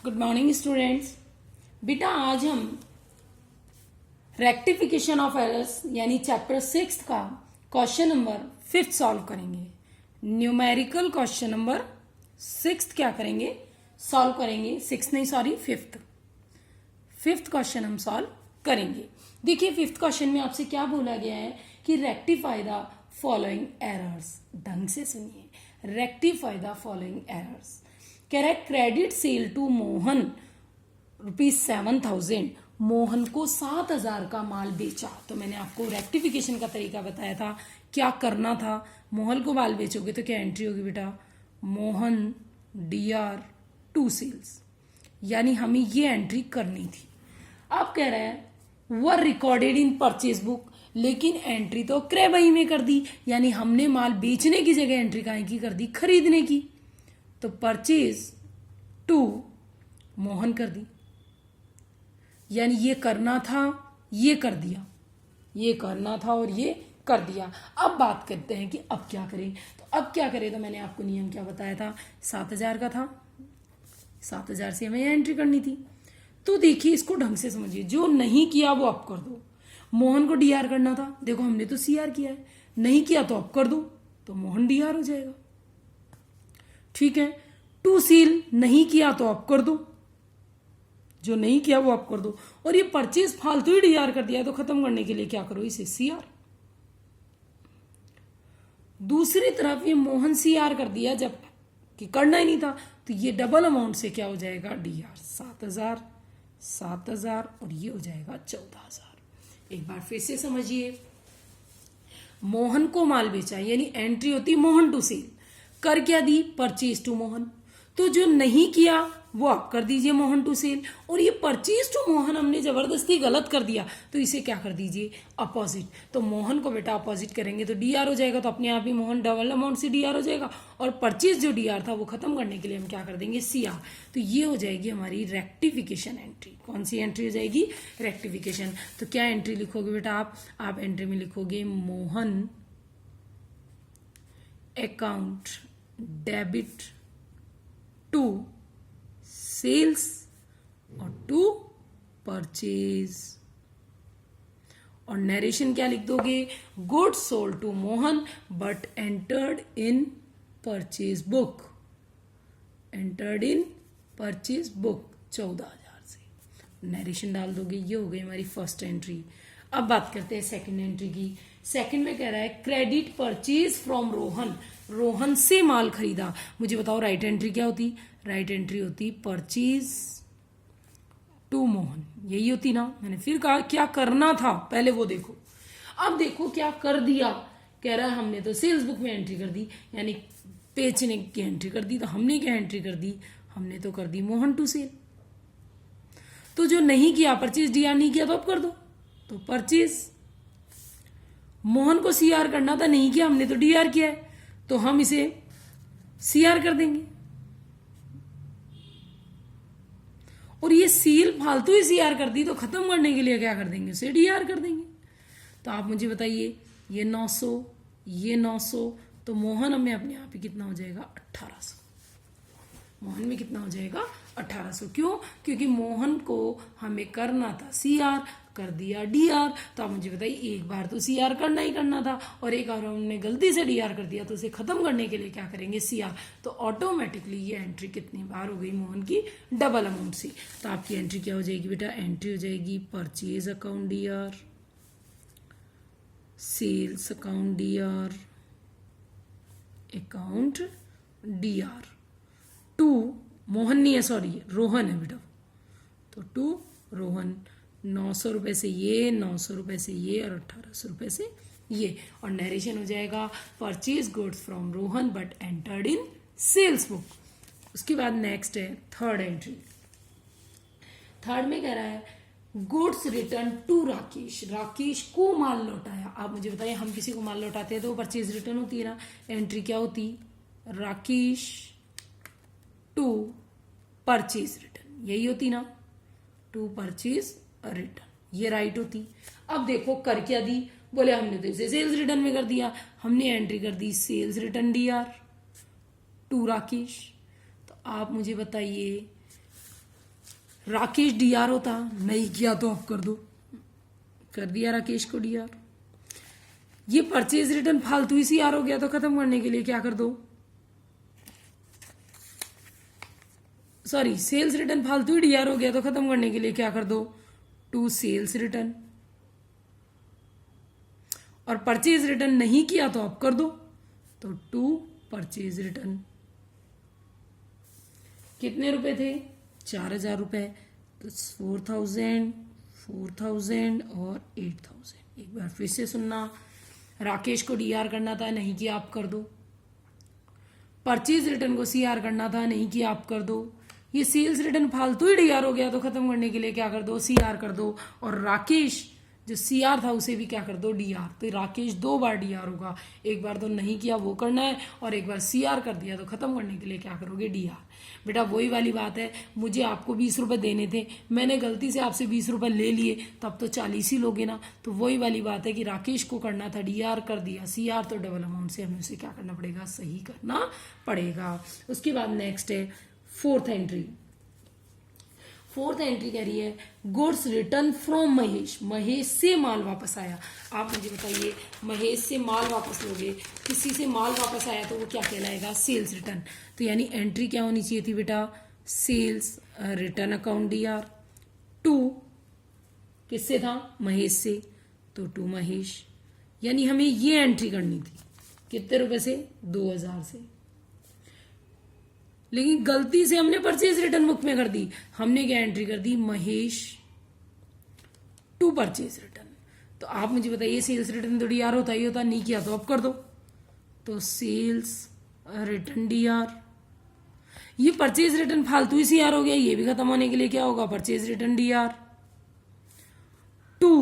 Good morning students. बेटा आज हम रेक्टिफिकेशन ऑफ एरर्स यानी चैप्टर 6 का क्वेश्चन नंबर 5 सॉल्व करेंगे। न्यूमेरिकल क्वेश्चन नंबर 6 क्या करेंगे, सॉल्व करेंगे। 6 नहीं सॉरी 5th क्वेश्चन हम सॉल्व करेंगे। देखिए 5th क्वेश्चन में आपसे क्या बोला गया है कि रेक्टिफाई द फॉलोइंग एरर्स। ढंग से सुनिए, रेक्टिफाई द फॉलोइंग एरर्स। कह रहा है credit sale to Mohan ₹7,000। Mohan को 7,000 का माल बेचा। तो मैंने आपको रेक्टिफिकेशन का तरीका बताया था, क्या करना था। मोहन को माल बेचोगे तो क्या एंट्री होगी बेटा, मोहन DR टू सेल्स, यानी हमें ये एंट्री करनी थी। अब कह रहा है वर रिकॉर्डेड इन परचेज बुक, लेकिन एंट्री तो क्रय बही में कर दी, यानी हमने माल बेचने की जगह एंट्री काहे की कर दी, खरीदने की। तो परचेज टू मोहन कर दी, यानी ये करना था, ये कर दिया, ये करना था और ये कर दिया। अब बात करते हैं कि अब क्या करें। तो अब क्या करें, तो मैंने आपको नियम क्या बताया था, 7,000 का था, 7,000 से हमें एंट्री करनी थी। तो देखिए इसको ढंग से समझिए, जो नहीं किया वो अब कर दो। मोहन को DR करना था, देखो हमने तो CR किया है, नहीं किया तो अब कर दो, तो मोहन DR हो जाएगा। ठीक है, टू सील नहीं किया तो अब कर दो, जो नहीं किया वो अब कर दो। और ये परचेज फालतू ही DR कर दिया, तो खत्म करने के लिए क्या करो, इसे CR। दूसरी तरफ ये मोहन CR कर दिया जब कि करना ही नहीं था, तो ये डबल अमाउंट से क्या हो जाएगा DR, 7,000 7,000 और ये हो जाएगा 14,000। एक बार फिर से समझिए, मोहन को माल बेचा, यानी एंट्री होती मोहन टू सेल, कर क्या दी, परचेज टू मोहन। तो जो नहीं किया वो आप कर दीजिए मोहन टू सेल, और ये परचेज टू मोहन हमने जबरदस्ती गलत कर दिया, तो इसे क्या कर दीजिए, अपोजिट। तो मोहन को बेटा अपोजिट करेंगे तो DR हो जाएगा, तो अपने आप ही मोहन डबल अमाउंट से DR हो जाएगा, और परचेज जो DR था वो खत्म करने के लिए हम क्या कर देंगे, CR। तो ये हो जाएगी हमारी रेक्टिफिकेशन एंट्री। कौन सी एंट्री हो जाएगी, रेक्टिफिकेशन। तो क्या एंट्री लिखोगे बेटा आप एंट्री में लिखोगे Mohan account debit to sales और टू परचेज। और नरेशन क्या लिख दोगे, goods sold to Mohan but entered in purchase book, entered in purchase book 14,000 से नरेशन डाल दोगे। ये हो गई हमारी फर्स्ट एंट्री। अब बात करते हैं सेकंड एंट्री की। सेकंड में कह रहा है credit purchase from Rohan, Rohan से माल खरीदा। मुझे बताओ राइट एंट्री क्या होती, राइट एंट्री होती परचेज टू मोहन, यही होती ना। मैंने फिर कहा क्या करना था, पहले वो देखो। अब देखो क्या कर दिया, कह रहा है हमने तो सेल्स बुक में एंट्री कर दी, यानी बेचने की एंट्री कर दी। तो हमने क्या एंट्री कर दी, हमने तो कर दी मोहन टू सेल। तो जो नहीं किया, परचेज DR नहीं किया तो अब कर दो, तो परचेज मोहन को CR करना था, नहीं किया, हमने तो DR किया है, तो हम इसे CR कर देंगे। और ये सील फालतू ही CR कर दी, तो खत्म करने के लिए क्या कर देंगे, उसे DR कर देंगे। तो आप मुझे बताइए, ये 900 ये 900, तो मोहन में अपने आप ही कितना हो जाएगा, 1,800। मोहन में कितना हो जाएगा, 1,800। क्यों, क्योंकि मोहन को हमें करना था CR, कर दिया DR। तो आप मुझे बताइए, एक बार तो CR करना ही करना था, और एक बार हमने गलती से DR कर दिया, तो उसे खत्म करने के लिए क्या करेंगे, CR। तो ऑटोमेटिकली ये एंट्री कितनी बार हो गई, मोहन की डबल अमाउंट से। तो आपकी एंट्री क्या हो जाएगी बेटा, एंट्री हो जाएगी purchase account DR, sales account DR, account DR to Mohan नहीं है, सॉरी रोहन है बेटा, तो टू रोहन। 900 रुपए से ये, 900 रुपए से ये, और 1,800 रुपए से ये। और नरेशन हो जाएगा purchase goods from Rohan but entered in sales book. उसके बाद नेक्स्ट है थर्ड एंट्री। थर्ड में कह रहा है goods return to Rakesh, Rakesh को माल लौटाया। आप मुझे बताइए, हम किसी को माल लौटाते हैं तो परचेज रिटर्न होती है ना। एंट्री क्या होती, राकेश टू परचेज रिटर्न, यही होती ना, टू परचेज रिटर्न, ये राइट होती। अब देखो कर क्या दी, बोले हमने तो इसे सेल्स रिटर्न में कर दिया, हमने एंट्री कर दी sales return DR to Rakesh. तो आप मुझे बताइए राकेश डीआर होता, नहीं किया तो आप कर दो, कर दिया राकेश को डीआर। ये परचेज रिटर्न फालतू ही सीआर हो गया तो खत्म करने के लिए क्या कर दो, सॉरी सेल्स रिटर्न फालतू ही डीआर हो गया तो खत्म करने के लिए क्या कर दो, टू सेल्स रिटर्न। और परचेज रिटर्न नहीं किया तो आप कर दो, तो टू परचेज रिटर्न। कितने रुपए थे, 4,000 रुपए, तो 4,000, 4,000 और 8,000। एक बार फिर से सुनना, राकेश को डीआर करना था, नहीं किया आप कर दो। परचेज रिटर्न को सीआर करना था, नहीं किया आप कर दो। ये सेल्स रिटर्न फालतू ही डीआर हो गया तो खत्म करने के लिए क्या कर दो, सीआर कर दो। और राकेश जो सीआर था उसे भी क्या कर दो, डीआर। तो राकेश 2 बार डीआर होगा, एक बार तो नहीं किया वो करना है और एक बार सीआर कर दिया तो खत्म करने के लिए क्या करोगे, डीआर। बेटा वही वाली बात है, मुझे आपको 20 रुपए देने थे, मैंने गलती से आपसे 20 रुपए ले लिए, तब तो 40 ही लोगे ना। तो वही वाली बात है कि राकेश को करना था, डीआर कर दिया, सीआर तो डबल अमाउंट से हमें उसे क्या करना पड़ेगा, सही करना पड़ेगा। उसके बाद नेक्स्ट है फोर्थ एंट्री। फोर्थ एंट्री कह रही है goods return from Mahesh, Mahesh से माल वापस आया। आप मुझे बताइए, महेश से माल वापस लोगे, किसी से माल वापस आया तो वो क्या कहलाएगा, सेल्स रिटर्न। तो यानी एंट्री क्या होनी चाहिए थी बेटा, sales return account DR. To किससे था, महेश से, तो टू महेश। यानी हमें ये एंट्री करनी थी, कितने रुपए से, 2,000 से। लेकिन गलती से हमने परचेज रिटर्न बुक में कर दी, हमने क्या एंट्री कर दी, महेश टू परचेज रिटर्न। तो आप मुझे बताइए, सेल्स रिटर्न तो डीआर होता ही होता, नहीं किया तो अब कर दो, तो सेल्स रिटर्न डीआर। ये परचेज रिटर्न फालतू ही सीआर हो गया, ये भी खत्म होने के लिए क्या होगा, purchase return DR. To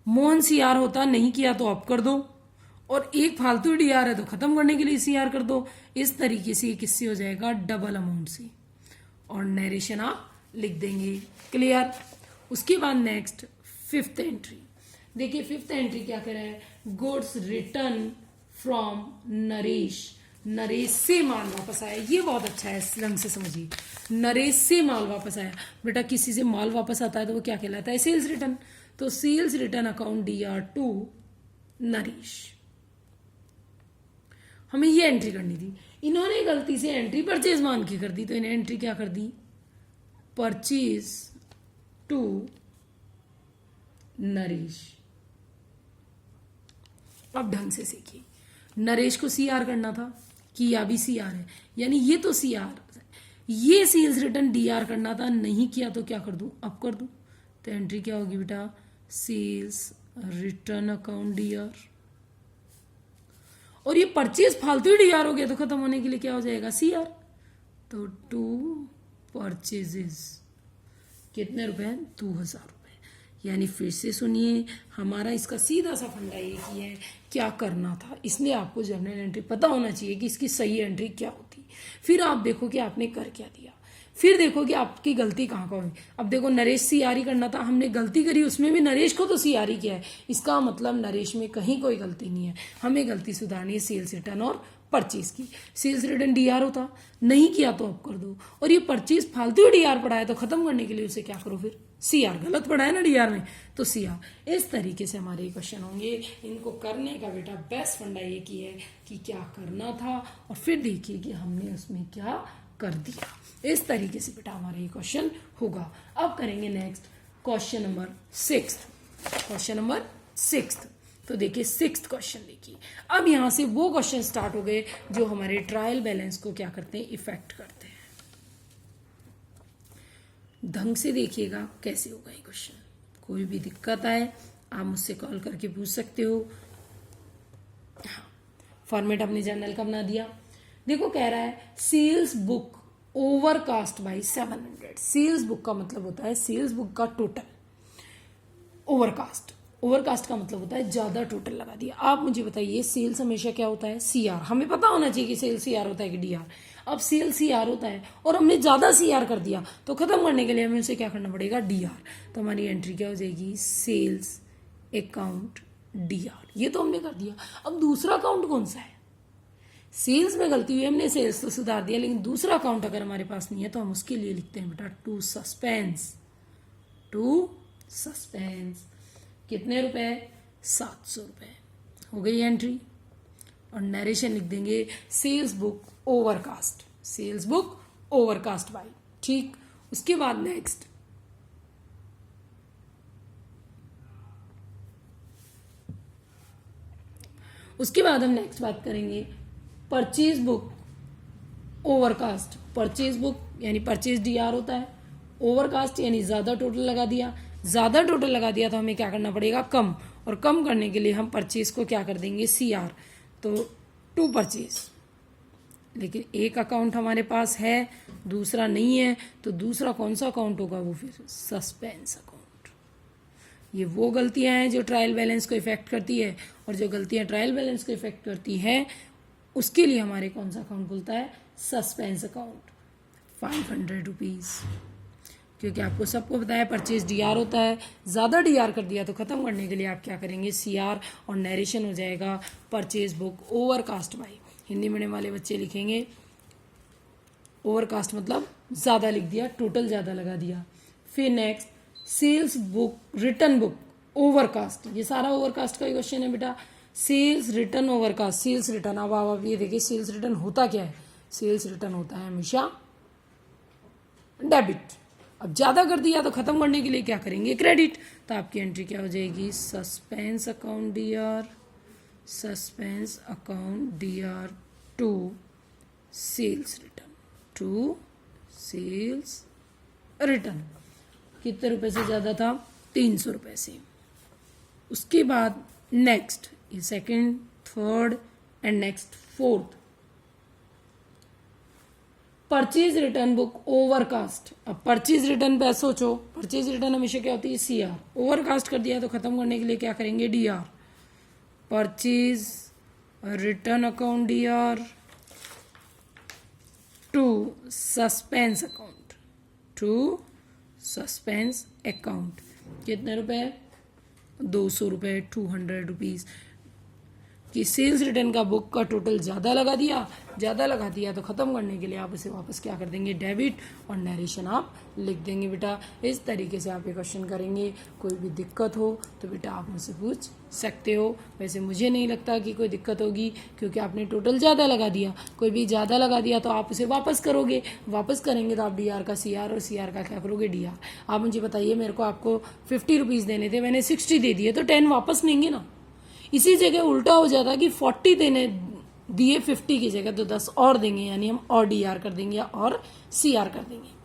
Mohan CR होता, नहीं किया तो अब कर दो, और एक फालतू डीआर है तो खत्म करने के लिए सीआर कर दो। इस तरीके से किससे हो जाएगा, डबल अमाउंट से। और नरेशन आप लिख देंगे, क्लियर। उसके बाद नेक्स्ट फिफ्थ एंट्री। देखिए फिफ्थ एंट्री क्या कह रहा है, goods return from Naresh, Naresh से माल वापस आया। ये बहुत अच्छा है, इस रंग से समझिए, नरेश से माल वापस आया। बेटा किसी से माल वापस आता है तो वो क्या कहलाता है, सेल्स रिटर्न। तो sales return account DR to Naresh. हमें ये एंट्री करनी थी, इन्होंने गलती से एंट्री परचेज मान के कर दी, तो इन्हें एंट्री क्या कर दी, परचेज टू नरेश। अब ढंग से सीखिए, नरेश को सीआर करना था, किया भी सीआर है, यानी ये तो सीआर, ये सेल्स रिटर्न डीआर करना था, नहीं किया तो क्या कर दूं, अब कर दूं। तो एंट्री क्या होगी बेटा, सेल्स रिटर्न अकाउंट डीआर। और ये परचेज फालतू ही डीआर हो गया तो खत्म होने के लिए क्या हो जाएगा, सीआर। तो टू परचेजेस, कितने रुपए, 2,000 रुपए। यानी फिर से सुनिए, हमारा इसका सीधा सा फंडा ये की है, क्या करना था, इसलिए आपको जर्नल एंट्री पता होना चाहिए कि इसकी सही एंट्री क्या होती। फिर आप देखो कि आपने कर क्या दिया, फिर देखो कि आपकी गलती कहाँ का हुई। अब देखो नरेश सीआर ही करना था, हमने गलती करी, उसमें भी नरेश को तो सीआर ही किया है, इसका मतलब नरेश में कहीं कोई गलती नहीं है। हमें गलती सुधारनी है सेल्स रिटर्न और परचेज की। सेल्स रिटर्न डीआर होता, नहीं किया तो अब कर दो, और ये परचेज फालतू डीआर पड़ा है तो खत्म करने के लिए उसे क्या करो, फिर सीआर। गलत पड़ा है ना डीआर में, तो सीआर। इस तरीके से हमारे क्वेश्चन होंगे। इनको करने का बेटा बेस्ट फंडा ये की है कि क्या करना था, और फिर देखिए कि हमने उसमें क्या कर दिया। इस तरीके से बेटा हमारा ये क्वेश्चन होगा। अब करेंगे next question number 6। Question number 6, तो देखिए 6th क्वेश्चन देखिए। अब यहां से वो क्वेश्चन स्टार्ट हो गए जो हमारे ट्रायल बैलेंस को क्या करते हैं, इफेक्ट करते हैं। ढंग से देखिएगा कैसे होगा ये क्वेश्चन। कोई भी दिक्कत आए आप मुझसे कॉल करके पूछ सकते हो। हाँ, फॉर्मेट अपने जर्नल का बना दिया। देखो कह रहा है sales book overcast by 700। Sales book का मतलब होता है सेल्स बुक का टोटल, ओवरकास्ट, ओवरकास्ट का मतलब होता है ज्यादा टोटल लगा दिया। आप मुझे बताइए सेल्स हमेशा क्या होता है, सीआर। हमें पता होना चाहिए कि सेल्स सीआर होता है कि डीआर। अब सेल सीआर होता है और हमने ज्यादा सीआर कर दिया, तो खत्म करने के लिए हमें उसे क्या करना पड़ेगा, डीआर। तो हमारी एंट्री क्या हो जाएगी, सेल्स अकाउंट डीआर। ये तो हमने कर दिया। अब दूसरा अकाउंट कौन सा है, सेल्स में गलती हुई, हमने सेल्स तो सुधार दिया, लेकिन दूसरा अकाउंट अगर हमारे पास नहीं है तो हम उसके लिए लिखते हैं बेटा टू सस्पेंस टू सस्पेंस। कितने रुपए? 700 रुपए। हो गई एंट्री। और नरेशन लिख देंगे sales book overcast, sales book overcast by. ठीक, उसके बाद नेक्स्ट हम नेक्स्ट बात करेंगे purchase book overcast. Purchase book यानी परचेज डीआर होता है, ओवरकास्ट यानी ज्यादा टोटल लगा दिया। ज्यादा टोटल लगा दिया तो हमें क्या करना पड़ेगा? कम। और कम करने के लिए हम परचेज को क्या कर देंगे? सीआर। तो टू परचेज। लेकिन एक अकाउंट हमारे पास है, दूसरा नहीं है, तो दूसरा कौन सा अकाउंट होगा? वो फिर सस्पेंस अकाउंट। ये वो गलतियां हैं जो ट्रायल बैलेंस को इफेक्ट करती है, और जो गलतियां ट्रायल बैलेंस को इफेक्ट करती है उसके लिए हमारे कौन सा अकाउंट खुलता है? Suspense account. 500 रुपीज। क्योंकि आपको सबको पता है परचेज डीआर होता है, ज्यादा डीआर कर दिया तो खत्म करने के लिए आप क्या करेंगे? सीआर। और नरेशन हो जाएगा purchase book overcast bye. Hindi medium वाले बच्चे लिखेंगे ओवरकास्ट मतलब ज्यादा लिख दिया, टोटल ज्यादा लगा दिया। फिर next sales book return book overcast. ये सारा ओवरकास्ट का ही क्वेश्चन है बेटा। Sales return overcast. Sales return, अब आप ये देखिए सेल्स रिटर्न होता क्या है? सेल्स रिटर्न होता है हमेशा डेबिट। अब ज्यादा कर दिया तो खत्म करने के लिए क्या करेंगे? क्रेडिट। तो आपकी एंट्री क्या हो जाएगी? Suspense account DR, suspense account DR to sales return, to sales return. कितने रुपए से ज्यादा था? 300 रुपए से। उसके बाद नेक्स्ट ये second, third and next fourth purchase return book overcast. अब परचेज रिटर्न पे सोचो, परचेज रिटर्न हमेशा क्या होती है? सीआर। ओवरकास्ट कर दिया तो खत्म करने के लिए क्या करेंगे? DR. Purchase return account DR to suspense account, to suspense account. कितने रुपए? 200 रुपए, 200 रुपीज। कि सेल्स रिटर्न का बुक का टोटल ज्यादा लगा दिया तो खत्म करने के लिए आप इसे वापस क्या कर देंगे? डेबिट। और नरेशन आप लिख देंगे बेटा। इस तरीके से आप ये क्वेश्चन करेंगे। कोई भी दिक्कत हो तो बेटा आप मुझसे पूछ सकते हो। वैसे मुझे नहीं लगता कि कोई दिक्कत होगी, क्योंकि आपने टोटल ज्यादा लगा दिया। कोई भी ज्यादा लगा दिया तो आप उसे वापस करोगे, वापस करेंगे तो आप डीआर का सीआर और सीआर का क्या करोगे? डीआर। आप मुझे बताइए, मेरे को आपको 50 रुपीज देने थे, मैंने 60 दे दिए तो 10 वापस लेंगे ना। इसी जगह उल्टा हो जाता कि 40 देने दिए 50 की जगह तो 10 और देंगे, यानी हम और डीआर कर देंगे और सीआर कर देंगे।